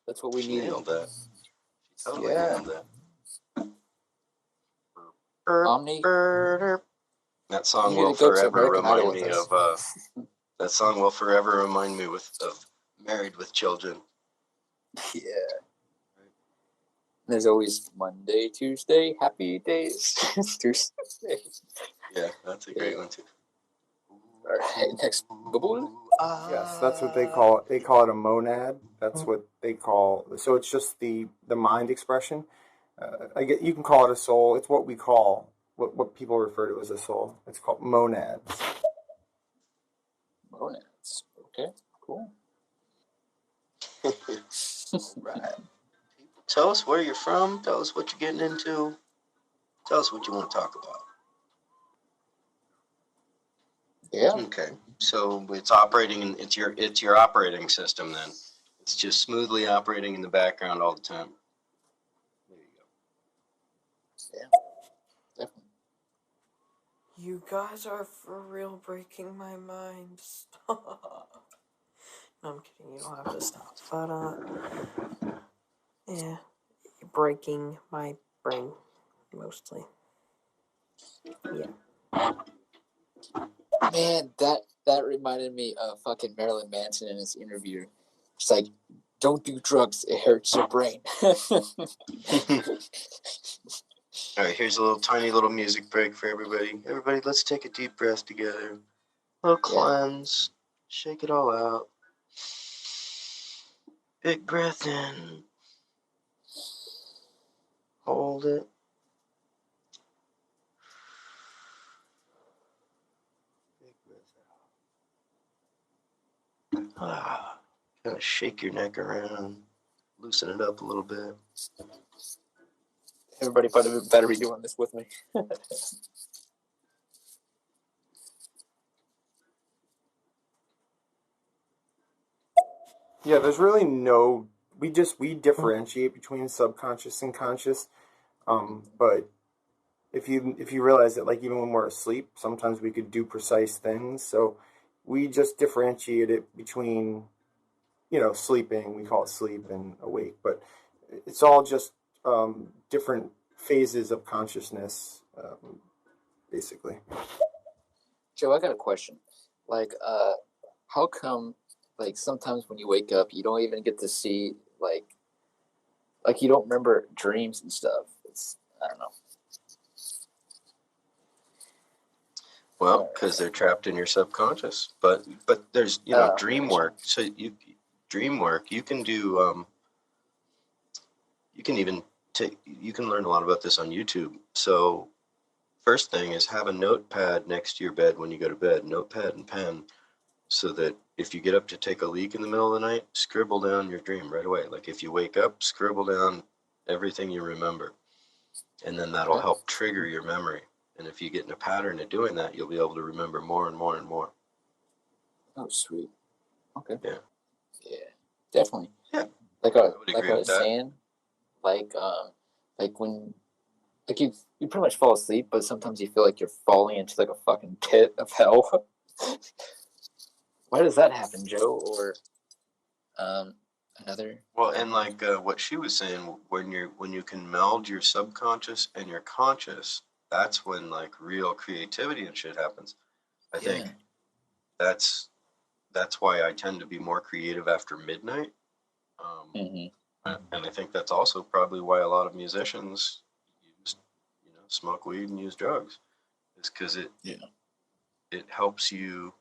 That's what we She need. nailed that. She totally nailed that. Omni. That song You will need to go to forever American Idol remind with me us. of. That song will forever remind me of Married with Children. Yeah. There's always Monday, Tuesday, happy days. Tuesday. Yeah, that's a great one too. All right, next bubble. Yes, that's what they call it. They call it a monad. That's what they call. So it's just the mind expression. I get you can call it a soul. It's what we call what people refer to as a soul. It's called monads. Monads. Okay, cool. Right. Tell us where you're from. Tell us what you're getting into. Tell us what you want to talk about. Yeah. Okay. So it's operating in it's your operating system then. It's just smoothly operating in the background all the time. There you go. Yeah. Definitely. You guys are for real breaking my mind. Stop. No, I'm kidding. You don't have to stop. But yeah, you're breaking my brain mostly. Yeah. Man, that reminded me of fucking Marilyn Manson in his interview. It's like, don't do drugs; it hurts your brain. All right, here's a tiny little music break for everybody. Everybody, let's take a deep breath together. A little cleanse. Shake it all out. Big breath in. Hold it. Big breath out. Kind of shake your neck around. Loosen it up a little bit. Everybody better be doing this with me. Yeah, there's really no. We differentiate between subconscious and conscious. But if you realize that, like, even when we're asleep, sometimes we could do precise things. So we just differentiate it between, sleeping. We call it sleep and awake, but it's all just different phases of consciousness, basically. Joe, I got a question. Like, how come, like, sometimes when you wake up, you don't even get to see, like you don't remember dreams and stuff? It's, I don't know. Well, because they're trapped in your subconscious. But there's dream work. So dream work. You can do. You can even You can learn a lot about this on YouTube. So first thing is have a notepad next to your bed when you go to bed. Notepad and pen, so that if you get up to take a leak in the middle of the night, scribble down your dream right away. Like if you wake up, scribble down everything you remember, and then that'll help trigger your memory. And if you get in a pattern of doing that, you'll be able to remember more and more and more. Oh, sweet. Okay. Yeah. Yeah, definitely. Yeah. Like I was saying, like when, like you pretty much fall asleep, but sometimes you feel like you're falling into like a fucking pit of hell. Why does that happen, Joe? Or another? Well, and like what she was saying, when you can meld your subconscious and your conscious, that's when like real creativity and shit happens. I think that's why I tend to be more creative after midnight. And I think that's also probably why a lot of musicians use, smoke weed and use drugs, is because it helps you.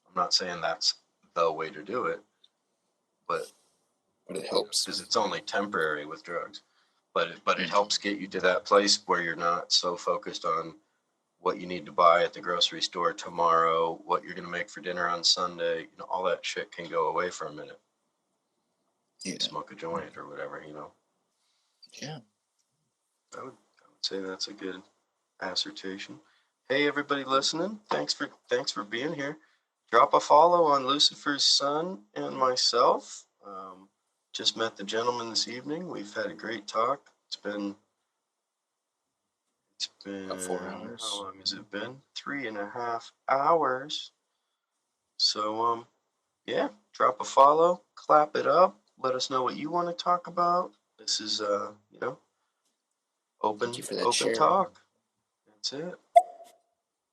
I'm not saying that's the way to do it, but it helps because it's only temporary with drugs. But it helps get you to that place where you're not so focused on what you need to buy at the grocery store tomorrow, what you're going to make for dinner on Sunday. All that shit can go away for a minute. Smoke a joint or whatever, Yeah. I would say that's a good assertion. Hey, everybody listening, thanks for being here. Drop a follow on Lucifer's son and myself. Just met the gentleman this evening. We've had a great talk. It's been about 4 hours. How long has it been? 3.5 hours. So yeah, drop a follow, clap it up, let us know what you want to talk about. This is open Thank you for that open share. talk. That's it.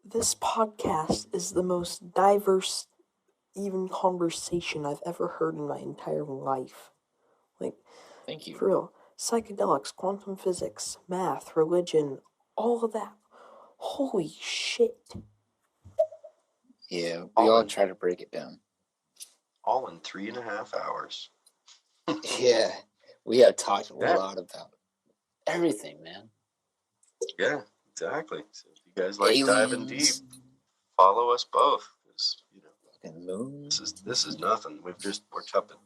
This podcast is the most diverse, even conversation I've ever heard in my entire life. Like, Thank you. for real. Psychedelics, quantum physics, math, religion, all of that. Holy shit. Yeah, we all try to break it down. All in 3.5 hours. Yeah, we have talked a lot about everything, man. Yeah, exactly. So if you guys like Aliens, diving deep, follow us both. Because fucking moon. This is nothing. We're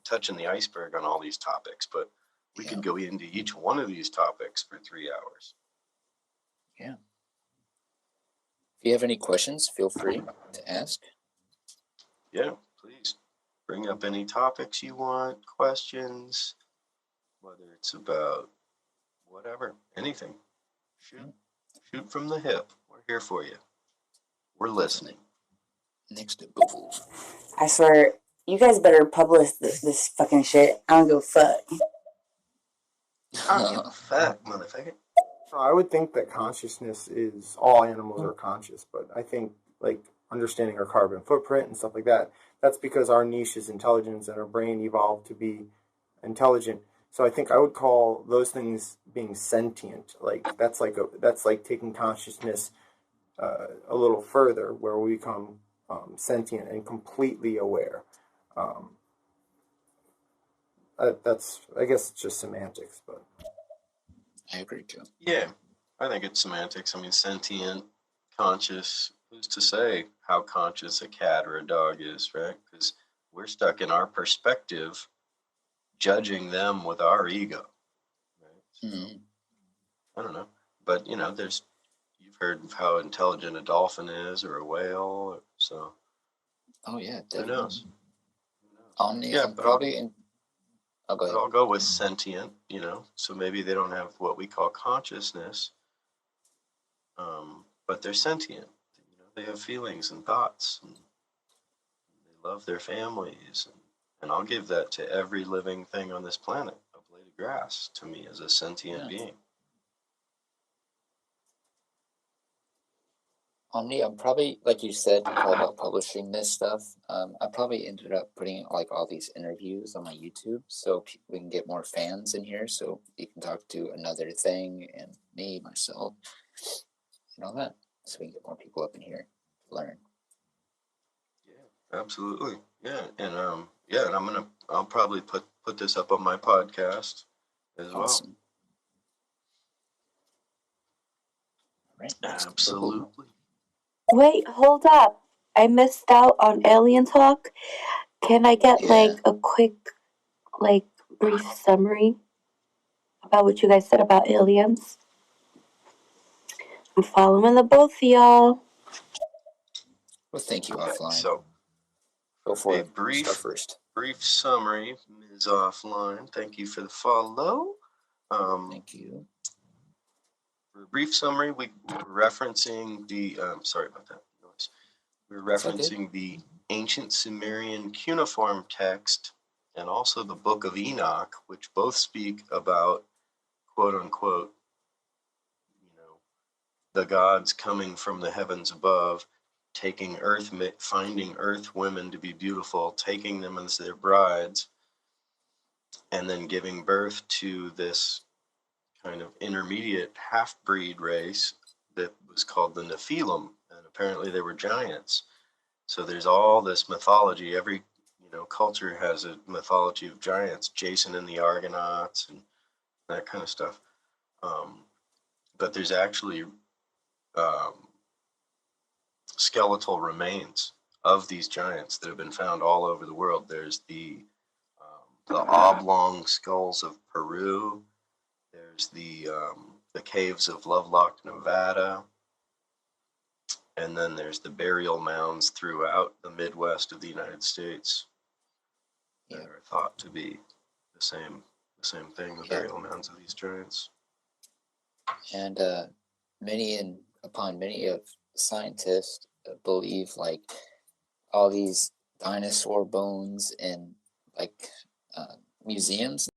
touching the iceberg on all these topics, but we could go into each one of these topics for 3 hours. Yeah. If you have any questions, feel free to ask. Yeah, please bring up any topics you want, questions, whether it's about whatever, anything. Shoot from the hip. We're here for you. We're listening. Next to Boo. I swear, you guys better publish this fucking shit. I don't give a fuck. I don't give a fuck, motherfucker. I would think that consciousness is all animals are conscious, but I think like understanding our carbon footprint and stuff like that, that's because our niche is intelligence and our brain evolved to be intelligent. So I think I would call those things being sentient. Like that's like taking consciousness a little further, where we become sentient and completely aware. That's, I guess, it's just semantics, but I agree too. Yeah, I think it's semantics. I mean, sentient, conscious, who's to say how conscious a cat or a dog is, right? Because we're stuck in our perspective, judging them with our ego, right? So, I don't know. But, you've heard of how intelligent a dolphin is or a whale, so. Oh, yeah, Who definitely. knows? I'll go with sentient, so maybe they don't have what we call consciousness, but they're sentient. They have feelings and thoughts, and they love their families, and I'll give that to every living thing on this planet. A blade of grass, to me, is a sentient being. Omni, I'm probably, like you said, about publishing this stuff. I probably ended up putting like all these interviews on my YouTube, so we can get more fans in here, so you can talk to Another Thing and me, myself, and all that, so we can get more people up in here to learn. Yeah, absolutely. Yeah, and and I'll probably put this up on my podcast as well. Right. Absolutely. Wait, hold up. I missed out on alien talk. Can I get a quick, brief summary about what you guys said about aliens? I'm following the both of y'all. Well, thank you, Offline. So, go for a it. brief summary, Ms. Offline. Thank you for the follow. Thank you. For a brief summary, we're referencing the. Sorry about that noise. We're referencing the ancient Sumerian cuneiform text and also the Book of Enoch, which both speak about, quote unquote, the gods coming from the heavens above, finding earth women to be beautiful, taking them as their brides, and then giving birth to this kind of intermediate half-breed race that was called the Nephilim, and apparently they were giants. So there's all this mythology. Every culture has a mythology of giants, Jason and the Argonauts, and that kind of stuff. But there's actually skeletal remains of these giants that have been found all over the world. There's the oblong skulls of Peru. There's the caves of Lovelock, Nevada. And then there's the burial mounds throughout the Midwest of the United States that are thought to be the same thing, the burial mounds of these giants. And many of scientists believe all these dinosaur bones and museums